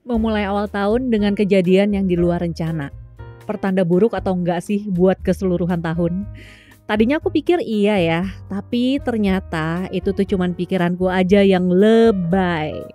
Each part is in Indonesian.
Memulai awal tahun dengan kejadian yang di luar rencana. Pertanda buruk atau enggak sih buat keseluruhan tahun? Tadinya aku pikir iya ya, tapi ternyata itu tuh cuman pikiranku aja yang lebay.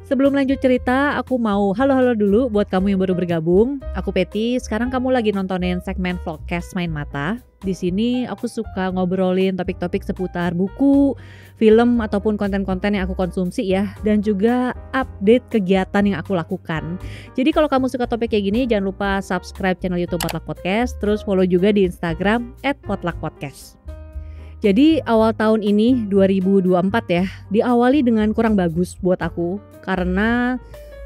Sebelum lanjut cerita, aku mau halo-halo dulu buat kamu yang baru bergabung. Aku Peti, sekarang kamu lagi nontonin segmen Vlogcast Main Mata. Di sini aku suka ngobrolin topik-topik seputar buku, film, ataupun konten-konten yang aku konsumsi ya. Dan juga update kegiatan yang aku lakukan. Jadi kalau kamu suka topik kayak gini, jangan lupa subscribe channel YouTube Potluck Podcast. Terus follow juga di Instagram @potluckpodcast. Jadi awal tahun ini 2024 ya, diawali dengan kurang bagus buat aku. Karena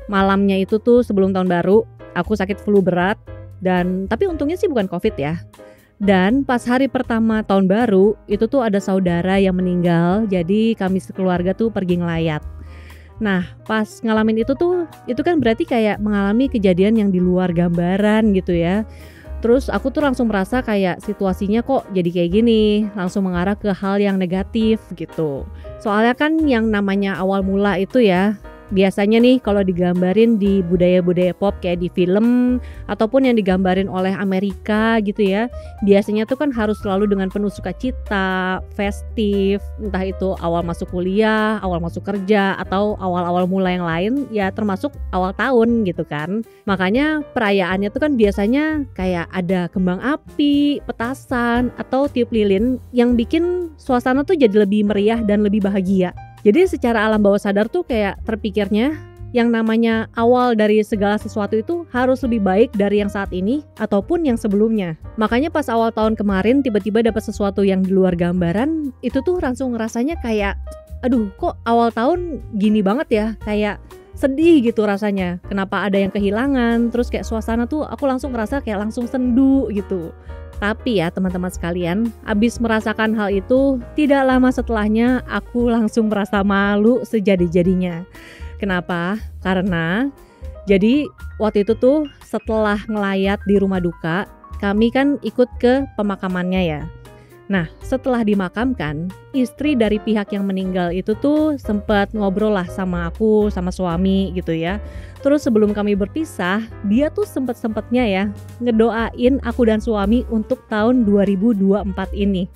malamnya itu tuh sebelum tahun baru, aku sakit flu berat. Tapi untungnya sih bukan COVID ya. Dan pas hari pertama tahun baru, itu tuh ada saudara yang meninggal. Jadi kami sekeluarga tuh pergi ngelayat. Nah pas ngalamin itu kan berarti kayak mengalami kejadian yang di luar gambaran gitu ya. Terus aku tuh langsung merasa kayak situasinya kok jadi kayak gini, langsung mengarah ke hal yang negatif gitu. Soalnya kan yang namanya awal mula itu ya, biasanya nih kalau digambarin di budaya-budaya pop kayak di film ataupun yang digambarin oleh Amerika gitu ya, biasanya tuh kan harus selalu dengan penuh sukacita, festif, entah itu awal masuk kuliah, awal masuk kerja, atau awal-awal mulai yang lain ya, termasuk awal tahun gitu kan. Makanya perayaannya tuh kan biasanya kayak ada kembang api, petasan, atau tiup lilin yang bikin suasana tuh jadi lebih meriah dan lebih bahagia. Jadi secara alam bawah sadar tuh kayak terpikirnya yang namanya awal dari segala sesuatu itu harus lebih baik dari yang saat ini ataupun yang sebelumnya. Makanya pas awal tahun kemarin tiba-tiba dapat sesuatu yang di luar gambaran, itu tuh langsung rasanya kayak aduh kok awal tahun gini banget ya, kayak sedih gitu rasanya. Kenapa ada yang kehilangan, terus kayak suasana tuh aku langsung ngerasa kayak langsung sendu gitu. Tapi ya teman-teman sekalian, abis merasakan hal itu, tidak lama setelahnya aku langsung merasa malu sejadi-jadinya. Kenapa? Karena jadi waktu itu tuh setelah ngelayat di rumah duka, kami kan ikut ke pemakamannya ya. Nah setelah dimakamkan, istri dari pihak yang meninggal itu tuh sempat ngobrol lah sama aku, sama suami gitu ya. Terus sebelum kami berpisah, dia tuh sempet-sempetnya ya ngedoain aku dan suami untuk tahun 2024 ini.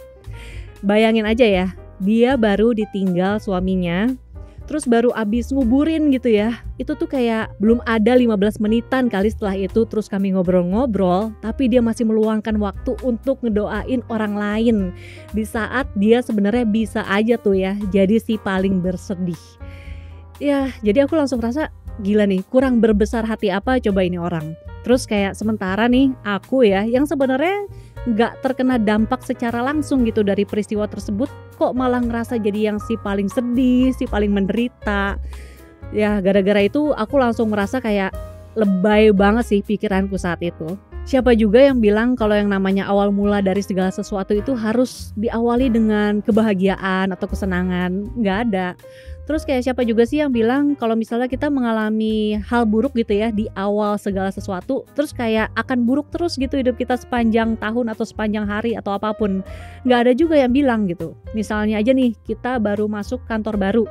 Bayangin aja ya, dia baru ditinggal suaminya, terus baru abis nguburin gitu ya. Itu tuh kayak belum ada 15 menitan kali setelah itu, terus kami ngobrol-ngobrol, tapi dia masih meluangkan waktu untuk ngedoain orang lain di saat dia sebenarnya bisa aja tuh ya jadi si paling bersedih. Ya jadi aku langsung rasa gila nih, kurang berbesar hati apa coba ini orang. Terus kayak sementara nih aku ya yang sebenarnya gak terkena dampak secara langsung gitu dari peristiwa tersebut, kok malah ngerasa jadi yang si paling sedih, si paling menderita. Ya gara-gara itu aku langsung merasa kayak lebay banget sih pikiranku saat itu. Siapa juga yang bilang kalau yang namanya awal mula dari segala sesuatu itu harus diawali dengan kebahagiaan atau kesenangan? Gak ada. Terus kayak siapa juga sih yang bilang kalau misalnya kita mengalami hal buruk gitu ya di awal segala sesuatu, terus kayak akan buruk terus gitu hidup kita sepanjang tahun atau sepanjang hari atau apapun. Gak ada juga yang bilang gitu. Misalnya aja nih kita baru masuk kantor baru,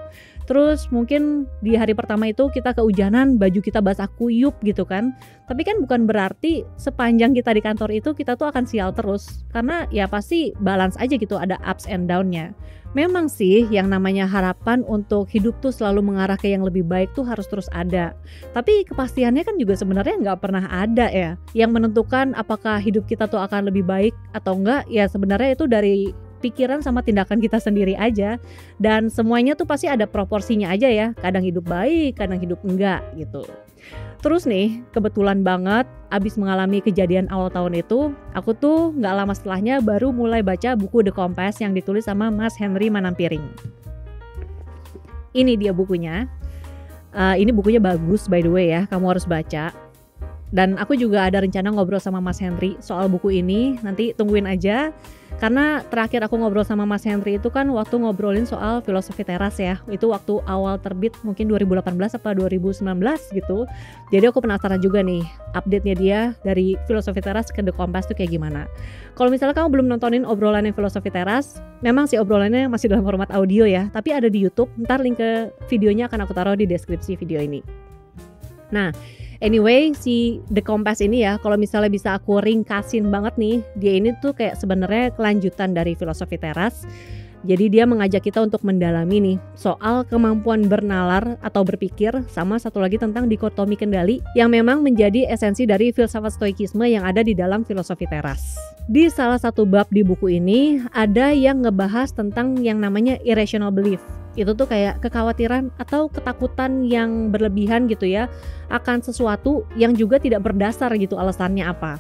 terus mungkin di hari pertama itu kita kehujanan, baju kita basah kuyup gitu kan. Tapi kan bukan berarti sepanjang kita di kantor itu kita tuh akan sial terus. Karena ya pasti balance aja gitu, ada ups and down-nya. Memang sih yang namanya harapan untuk hidup tuh selalu mengarah ke yang lebih baik tuh harus terus ada. Tapi kepastiannya kan juga sebenarnya nggak pernah ada ya. Yang menentukan apakah hidup kita tuh akan lebih baik atau enggak ya sebenarnya itu dari pikiran sama tindakan kita sendiri aja. Dan semuanya tuh pasti ada proporsinya aja ya. Kadang hidup baik, kadang hidup enggak gitu. Terus nih kebetulan banget abis mengalami kejadian awal tahun itu, aku tuh gak lama setelahnya baru mulai baca buku The Compass yang ditulis sama Mas Henry Manampiring. Ini dia bukunya. Ini bukunya bagus by the way ya, kamu harus baca. Dan aku juga ada rencana ngobrol sama Mas Henry soal buku ini, nanti tungguin aja. Karena terakhir aku ngobrol sama Mas Henry itu kan waktu ngobrolin soal filosofi teras ya. Itu waktu awal terbit mungkin 2018 atau 2019 gitu. Jadi aku penasaran juga nih update-nya dia dari filosofi teras ke The Compass tuh kayak gimana. Kalau misalnya kamu belum nontonin obrolannya filosofi teras, memang sih obrolannya masih dalam format audio ya, tapi ada di YouTube. Ntar link ke videonya akan aku taruh di deskripsi video ini. Nah, anyway, si The Compass ini ya, kalau misalnya bisa aku ringkasin banget nih, dia ini tuh kayak sebenarnya kelanjutan dari filosofi teras. Jadi dia mengajak kita untuk mendalami nih soal kemampuan bernalar atau berpikir, sama satu lagi tentang dikotomi kendali yang memang menjadi esensi dari filsafat stoikisme yang ada di dalam filosofi teras. Di salah satu bab di buku ini ada yang ngebahas tentang yang namanya irrational belief. Itu tuh kayak kekhawatiran atau ketakutan yang berlebihan gitu ya akan sesuatu yang juga tidak berdasar gitu alasannya apa.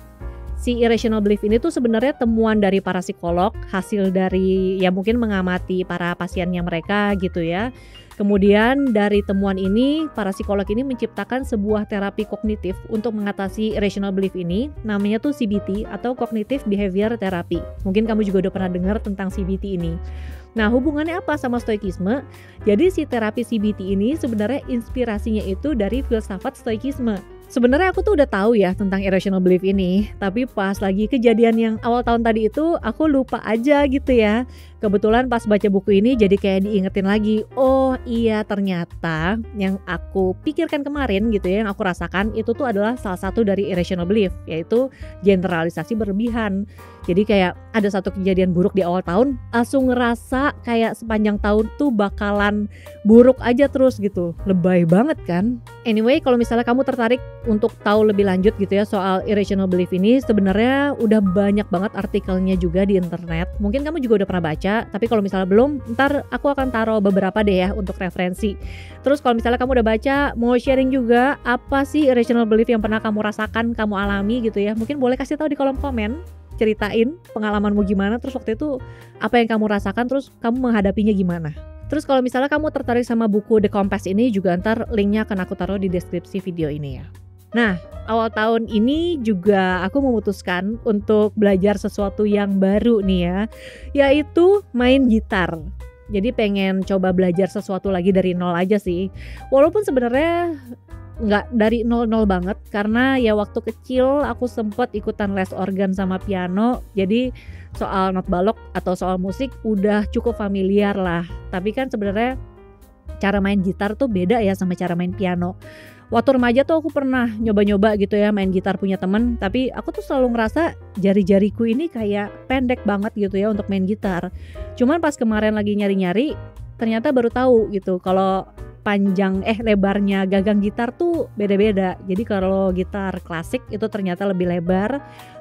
Si irrational belief ini tuh sebenarnya temuan dari para psikolog, hasil dari ya mungkin mengamati para pasiennya mereka gitu ya. Kemudian dari temuan ini, para psikolog ini menciptakan sebuah terapi kognitif untuk mengatasi irrational belief ini, namanya tuh CBT atau Cognitive Behavior Therapy. Mungkin kamu juga udah pernah dengar tentang CBT ini. Nah, hubungannya apa sama stoikisme? Jadi si terapi CBT ini sebenarnya inspirasinya itu dari filsafat stoikisme. Sebenarnya aku tuh udah tahu ya tentang irrational belief ini, tapi pas lagi kejadian yang awal tahun tadi itu aku lupa aja gitu ya. Kebetulan pas baca buku ini jadi kayak diingetin lagi, oh iya ternyata yang aku pikirkan kemarin gitu ya, yang aku rasakan itu tuh adalah salah satu dari irrational belief, yaitu generalisasi berlebihan. Jadi kayak ada satu kejadian buruk di awal tahun, langsung ngerasa kayak sepanjang tahun tuh bakalan buruk aja terus gitu. Lebay banget kan? Anyway, kalau misalnya kamu tertarik untuk tahu lebih lanjut gitu ya soal irrational belief ini, sebenarnya udah banyak banget artikelnya juga di internet. Mungkin kamu juga udah pernah baca, tapi kalau misalnya belum, ntar aku akan taruh beberapa deh ya untuk referensi. Terus kalau misalnya kamu udah baca, mau sharing juga apa sih irrational belief yang pernah kamu rasakan, kamu alami gitu ya, mungkin boleh kasih tahu di kolom komen. Ceritain pengalamanmu gimana, terus waktu itu apa yang kamu rasakan, terus kamu menghadapinya gimana. Terus kalau misalnya kamu tertarik sama buku The Compass ini juga ntar linknya akan aku taruh di deskripsi video ini ya. Nah, awal tahun ini juga aku memutuskan untuk belajar sesuatu yang baru nih ya, yaitu main gitar. Jadi pengen coba belajar sesuatu lagi dari nol aja sih. Walaupun sebenarnya nggak dari nol banget, karena ya waktu kecil aku sempet ikutan les organ sama piano, jadi soal not balok atau soal musik udah cukup familiar lah. Tapi kan sebenarnya cara main gitar tuh beda ya sama cara main piano. Waktu remaja tuh aku pernah nyoba-nyoba gitu ya main gitar punya temen, tapi aku tuh selalu ngerasa jari-jariku ini kayak pendek banget gitu ya untuk main gitar. Cuman pas kemarin lagi nyari-nyari, ternyata baru tahu gitu kalau lebarnya gagang gitar tuh beda-beda. Jadi kalau gitar klasik itu ternyata lebih lebar,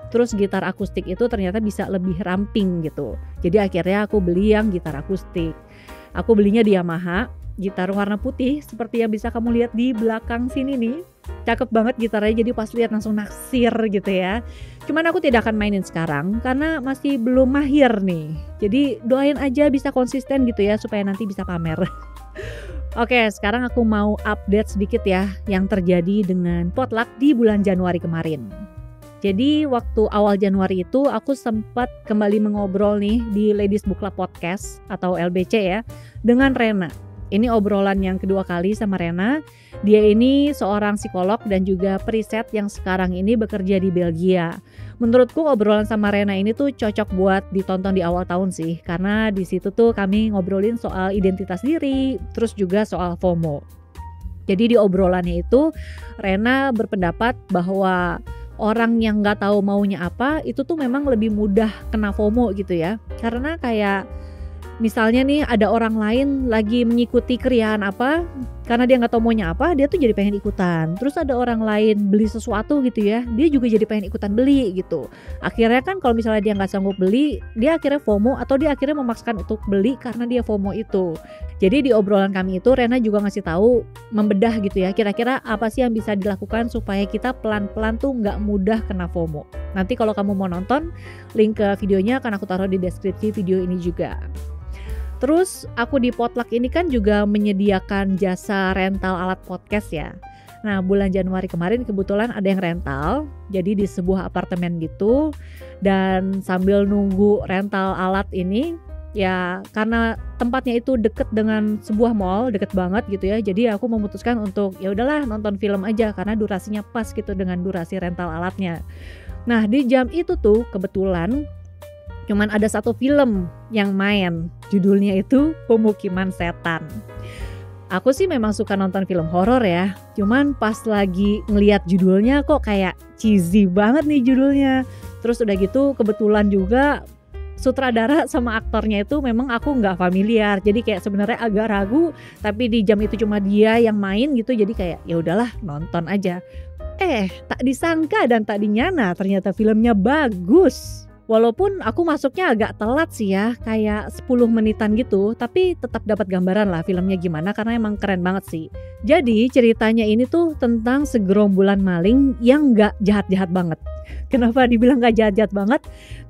terus gitar akustik itu ternyata bisa lebih ramping gitu. Jadi akhirnya aku beli yang gitar akustik. Aku belinya di Yamaha, gitar warna putih seperti yang bisa kamu lihat di belakang sini nih. Cakep banget gitarnya, jadi pas lihat langsung naksir gitu ya. Cuman aku tidak akan mainin sekarang karena masih belum mahir nih. Jadi doain aja bisa konsisten gitu ya supaya nanti bisa pamer. Oke, sekarang aku mau update sedikit ya yang terjadi dengan potluck di bulan Januari kemarin. Jadi waktu awal Januari itu aku sempat kembali mengobrol nih di Ladies Book Club Podcast atau LBC ya dengan Rena. Ini obrolan yang kedua kali sama Rena. Dia ini seorang psikolog dan juga periset yang sekarang ini bekerja di Belgia. Menurutku obrolan sama Rena ini tuh cocok buat ditonton di awal tahun sih, karena di situ tuh kami ngobrolin soal identitas diri, terus juga soal FOMO. Jadi di obrolannya itu Rena berpendapat bahwa orang yang nggak tahu maunya apa itu tuh memang lebih mudah kena FOMO gitu ya, karena kayak misalnya nih ada orang lain lagi mengikuti keriaan apa, karena dia nggak tahu maunya apa, dia tuh jadi pengen ikutan. Terus ada orang lain beli sesuatu gitu ya, dia juga jadi pengen ikutan beli gitu. Akhirnya kan kalau misalnya dia nggak sanggup beli, dia akhirnya FOMO atau dia akhirnya memaksakan untuk beli karena dia FOMO itu. Jadi di obrolan kami itu Rena juga ngasih tahu, membedah gitu ya, kira-kira apa sih yang bisa dilakukan supaya kita pelan-pelan tuh nggak mudah kena FOMO. Nanti kalau kamu mau nonton, link ke videonya akan aku taruh di deskripsi video ini juga. Terus aku di potluck ini kan juga menyediakan jasa rental alat podcast ya. Nah bulan Januari kemarin kebetulan ada yang rental, jadi di sebuah apartemen gitu. Dan sambil nunggu rental alat ini, ya karena tempatnya itu deket dengan sebuah mall, deket banget gitu ya. Jadi aku memutuskan untuk ya udahlah nonton film aja karena durasinya pas gitu dengan durasi rental alatnya. Nah di jam itu tuh kebetulan cuman ada satu film yang main, judulnya itu Pemukiman Setan. Aku sih memang suka nonton film horor ya, cuman pas lagi ngelihat judulnya kok kayak cheesy banget nih judulnya. Terus udah gitu kebetulan juga sutradara sama aktornya itu memang aku nggak familiar, jadi kayak sebenarnya agak ragu, tapi di jam itu cuma dia yang main gitu, jadi kayak ya udahlah nonton aja. Tak disangka dan tak dinyana ternyata filmnya bagus. Walaupun aku masuknya agak telat sih ya, kayak 10 menitan gitu, tapi tetap dapat gambaran lah filmnya gimana karena emang keren banget sih. Jadi ceritanya ini tuh tentang segerombolan maling yang gak jahat-jahat banget. Kenapa dibilang gak jahat-jahat banget?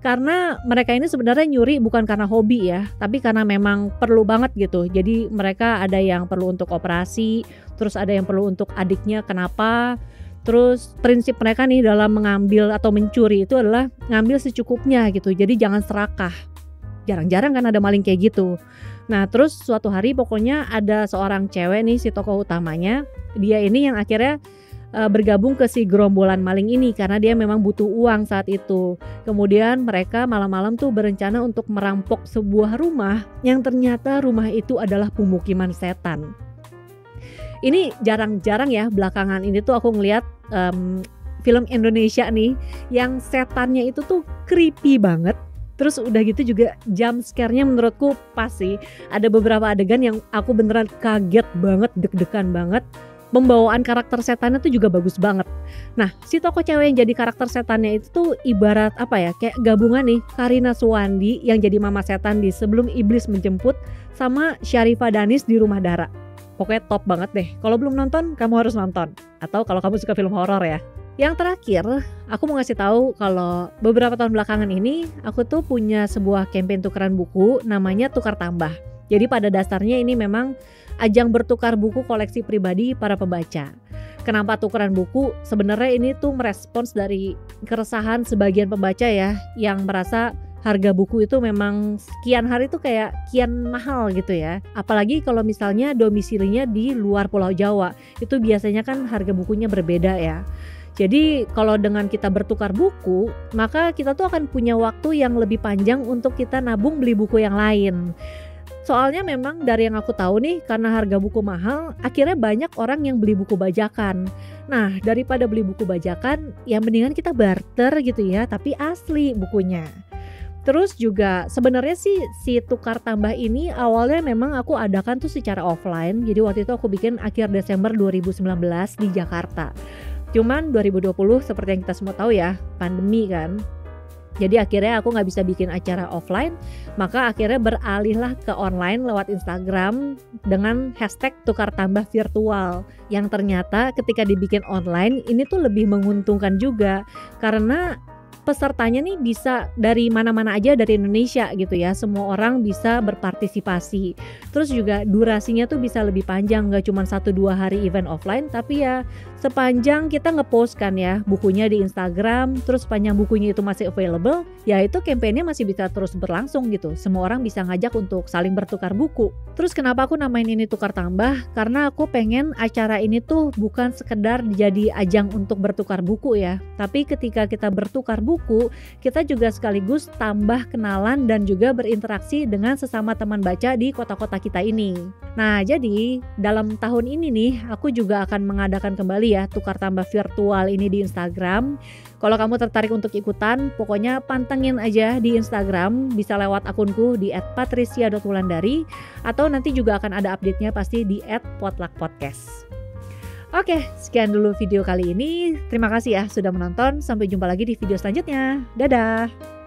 Karena mereka ini sebenarnya nyuri bukan karena hobi ya, tapi karena memang perlu banget gitu. Jadi mereka ada yang perlu untuk operasi, terus ada yang perlu untuk adiknya kenapa. Terus prinsip mereka nih dalam mengambil atau mencuri itu adalah ngambil secukupnya gitu. Jadi jangan serakah. Jarang-jarang kan ada maling kayak gitu. Nah terus suatu hari pokoknya ada seorang cewek nih si tokoh utamanya. Dia ini yang akhirnya bergabung ke si gerombolan maling ini karena dia memang butuh uang saat itu. Kemudian mereka malam-malam tuh berencana untuk merampok sebuah rumah yang ternyata rumah itu adalah pemukiman setan. Ini jarang-jarang ya belakangan ini tuh aku ngeliat film Indonesia nih yang setannya itu tuh creepy banget. Terus udah gitu juga jump scare-nya menurutku pas sih. Ada beberapa adegan yang aku beneran kaget banget, deg-degan banget. Pembawaan karakter setannya tuh juga bagus banget. Nah si tokoh cewek yang jadi karakter setannya itu tuh ibarat apa ya, kayak gabungan nih Karina Suwandi yang jadi mama setan di Sebelum Iblis Menjemput sama Syarifah Danis di Rumah Dara. Pokoknya top banget deh. Kalau belum nonton, kamu harus nonton. Atau kalau kamu suka film horor ya. Yang terakhir, aku mau ngasih tahu kalau beberapa tahun belakangan ini aku tuh punya sebuah campaign tukeran buku namanya Tukar Tambah. Jadi pada dasarnya ini memang ajang bertukar buku koleksi pribadi para pembaca. Kenapa tukeran buku? Sebenarnya ini tuh merespons dari keresahan sebagian pembaca ya yang merasa harga buku itu memang sekian hari tuh kayak kian mahal gitu ya. Apalagi kalau misalnya domisilinya di luar Pulau Jawa, itu biasanya kan harga bukunya berbeda ya. Jadi kalau dengan kita bertukar buku, maka kita tuh akan punya waktu yang lebih panjang untuk kita nabung beli buku yang lain. Soalnya memang dari yang aku tahu nih, karena harga buku mahal, akhirnya banyak orang yang beli buku bajakan. Nah, daripada beli buku bajakan, ya mendingan kita barter gitu ya, tapi asli bukunya. Terus juga sebenarnya sih si tukar tambah ini awalnya memang aku adakan tuh secara offline. Jadi waktu itu aku bikin akhir Desember 2019 di Jakarta. Cuman 2020 seperti yang kita semua tahu ya, pandemi kan. Jadi akhirnya aku gak bisa bikin acara offline, maka akhirnya beralihlah ke online lewat Instagram dengan hashtag tukar tambah virtual. Yang ternyata ketika dibikin online ini tuh lebih menguntungkan juga karena pesertanya nih bisa dari mana-mana aja dari Indonesia gitu ya. Semua orang bisa berpartisipasi. Terus juga durasinya tuh bisa lebih panjang, gak cuma 1-2 hari event offline, tapi ya sepanjang kita ngepost kan ya bukunya di Instagram, terus sepanjang bukunya itu masih available, ya itu kampanye masih bisa terus berlangsung gitu. Semua orang bisa ngajak untuk saling bertukar buku. Terus kenapa aku namain ini tukar tambah? Karena aku pengen acara ini tuh bukan sekedar jadi ajang untuk bertukar buku ya, tapi ketika kita bertukar buku, kita juga sekaligus tambah kenalan dan juga berinteraksi dengan sesama teman baca di kota-kota kita ini. Nah, jadi dalam tahun ini nih, aku juga akan mengadakan kembali ya tukar tambah virtual ini di Instagram. Kalau kamu tertarik untuk ikutan, pokoknya pantengin aja di Instagram, bisa lewat akunku di @patricia.wulandari atau nanti juga akan ada update-nya pasti di @potluckpodcast. Oke, sekian dulu video kali ini. Terima kasih ya sudah menonton. Sampai jumpa lagi di video selanjutnya. Dadah!